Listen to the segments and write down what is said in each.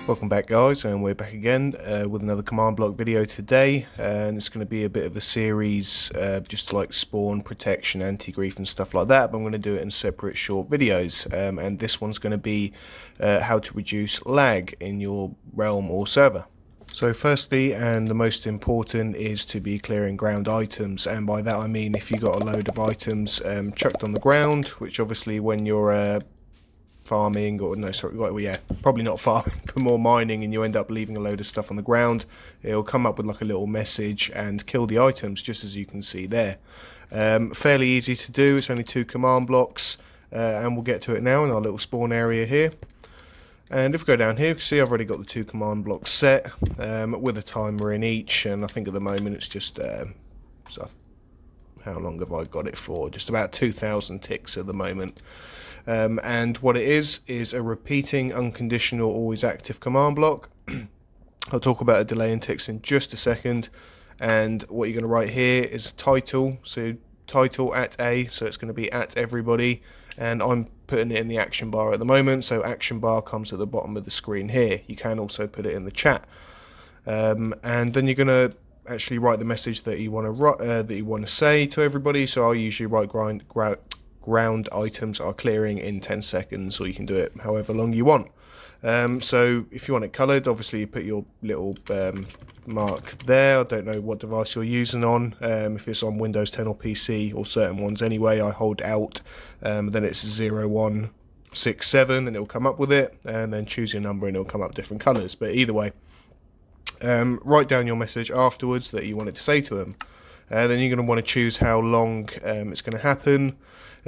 Welcome back, guys, and we're back again with another command block video today, and it's going to be a bit of a series just like spawn protection, anti-grief and stuff like that, but I'm going to do it in separate short videos, and this one's going to be how to reduce lag in your realm or server. So firstly, and the most important, is to be clearing ground items, and by that I mean if you got a load of items chucked on the ground, which obviously when you're farming, or no, sorry, well, yeah, probably not farming, but more mining, and you end up leaving a load of stuff on the ground, it'll come up with like a little message and kill the items, just as you can see there. Fairly easy to do. It's only 2 command blocks, and we'll get to it now in our little spawn area here. And if we go down here, you can see I've already got the 2 command blocks set with a timer in each, and I think at the moment it's just so how long have I got it for? Just about 2,000 ticks at the moment. And what it is a repeating, unconditional, always active command block. I'll talk about a delay in ticks in just a second. And what you're going to write here is title. So title at A, so it's going to be at everybody. And I'm putting it in the action bar at the moment, so action bar comes at the bottom of the screen here. You can also put it in the chat. And then you're going to actually write the message that you want to say to everybody. So I'll usually write ground items are clearing in 10 seconds, or you can do it however long you want. So if you want it coloured, obviously you put your little mark there. I don't know what device you're using on, if it's on Windows 10 or PC, or certain ones anyway. I hold Alt, then it's 0167 and it'll come up with it, and then choose your number and it'll come up different colours. But either way, write down your message afterwards that you want it to say to them. Then you're going to want to choose how long it's going to happen.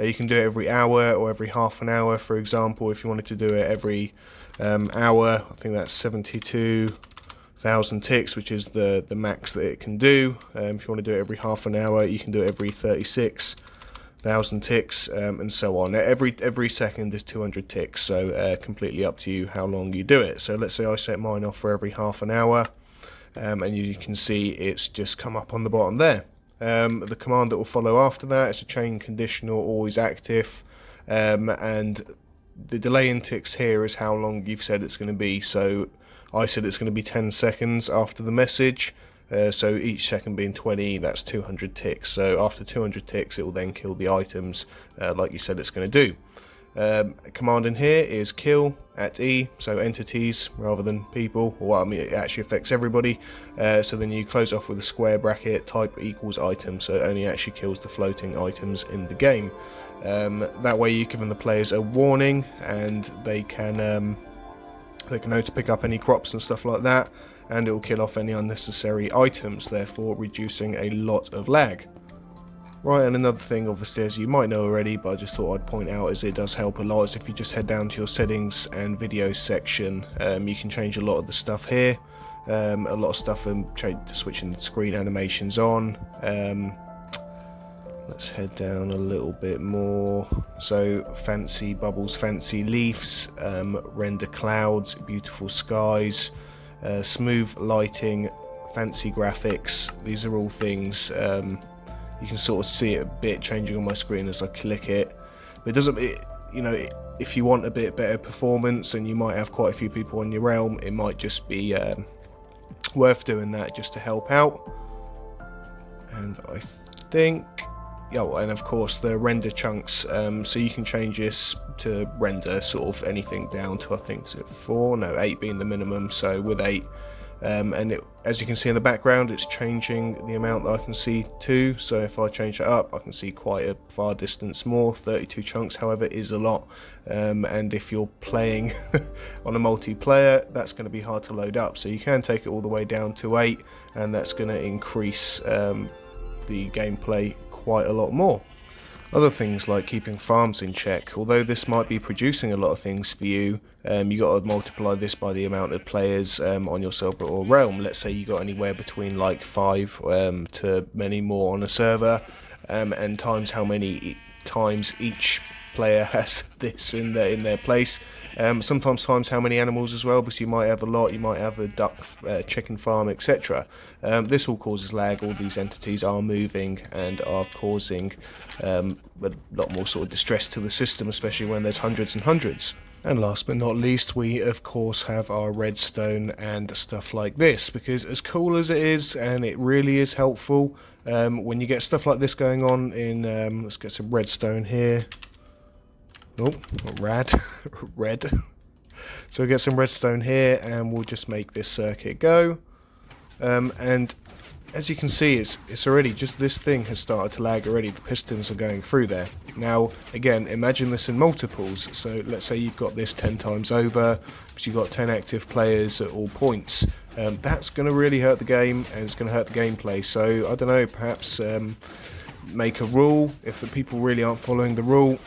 You can do it every hour or every half an hour, for example. If you wanted to do it every hour, I think that's 72,000 ticks, which is the max that it can do. If you want to do it every half an hour, you can do it every 36,000 ticks, and so on. Every second is 200 ticks, so completely up to you how long you do it. So let's say I set mine off for every half an hour. And you can see it's just come up on the bottom there. The command that will follow after that is a chain conditional, always active, and the delay in ticks here is how long you've said it's going to be. So I said it's going to be 10 seconds after the message, so each second being 20, that's 200 ticks. So after 200 ticks it will then kill the items like you said it's going to do. Command in here is kill at E, so entities rather than people. Well, I mean, it actually affects everybody. So then you close off with a square bracket, type equals item, so it only actually kills the floating items in the game. That way you've given the players a warning, and they can know to pick up any crops and stuff like that, and it will kill off any unnecessary items, therefore reducing a lot of lag. Right, and another thing, obviously, as you might know already, but I just thought I'd point out, as it does help a lot, is if you just head down to your settings and video section, you can change a lot of the stuff here. A lot of stuff, switching the screen animations on. Let's head down a little bit more. So fancy bubbles, fancy leaves, render clouds, beautiful skies, smooth lighting, fancy graphics. These are all things you can sort of see it a bit changing on my screen as I click it. But it doesn't, you know, if you want a bit better performance and you might have quite a few people in your realm, it might just be worth doing that just to help out. And I think, oh, and of course the render chunks, so you can change this to render sort of anything down to, I think, is it 4? No, 8 being the minimum. So with 8, and as you can see in the background, it's changing the amount that I can see too. So if I change it up, I can see quite a far distance more. 32 chunks, however, is a lot, and if you're playing on a multiplayer, that's going to be hard to load up. So you can take it all the way down to 8, and that's going to increase the gameplay quite a lot more. Other things like keeping farms in check. Although this might be producing a lot of things for you, you got to multiply this by the amount of players on your server or realm. Let's say you got anywhere between like 5 to many more on a server, and times how many times each player has this in their place. Sometimes times how many animals as well, because you might have a lot. You might have a duck, chicken farm, etc. This all causes lag. All these entities are moving and are causing a lot more sort of distress to the system, especially when there's hundreds and hundreds. And last but not least, we of course have our redstone and stuff like this, because as cool as it is, and it really is helpful, when you get stuff like this going on in, let's get some redstone here. Oh, rad, red. So we'll get some redstone here, and we'll just make this circuit go. And as you can see, it's already, just this thing has started to lag already. The pistons are going through there. Now, again, imagine this in multiples. So let's say you've got this 10 times over, because you've got 10 active players at all points. That's going to really hurt the game, and it's going to hurt the gameplay. So, I don't know, perhaps make a rule. If the people really aren't following the rule,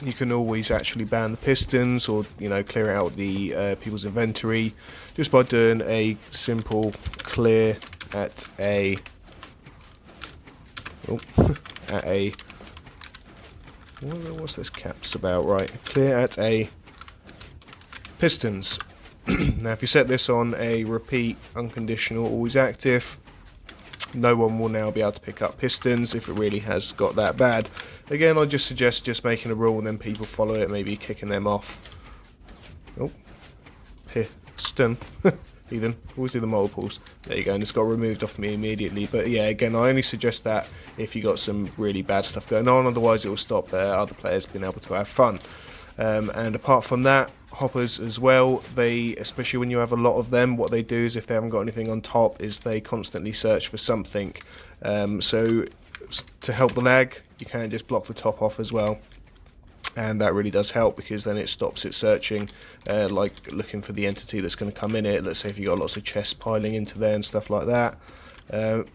you can always actually ban the pistons, or, you know, clear out the people's inventory just by doing a simple clear at a at a what's this caps about, right? Clear at a pistons. Now if you set this on a repeat unconditional always active, no one will now be able to pick up pistons if it really has got that bad. Again, I just suggest just making a rule and then people follow it, maybe kicking them off. Oh, piston. Heathen, always do the multiples. There you go, and it's got removed off me immediately. But yeah, again, I only suggest that if you got some really bad stuff going on, otherwise it will stop other players being able to have fun. And apart from that, hoppers as well, they, especially when you have a lot of them, what they do is if they haven't got anything on top, is they constantly search for something. So to help the lag, you can just block the top off as well. And that really does help, because then it stops it searching, like looking for the entity that's going to come in it. Let's say if you've got lots of chests piling into there and stuff like that. There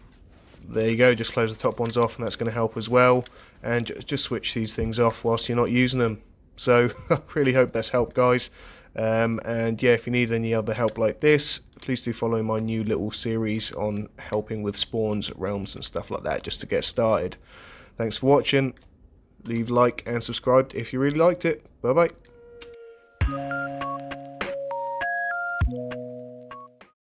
you go, just close the top ones off, and that's going to help as well. And just switch these things off whilst you're not using them. So I really hope that's helped, guys. And yeah, if you need any other help like this, please do follow my new little series on helping with spawns, realms and stuff like that, just to get started. Thanks for watching. Leave like and subscribe if you really liked it. Bye bye.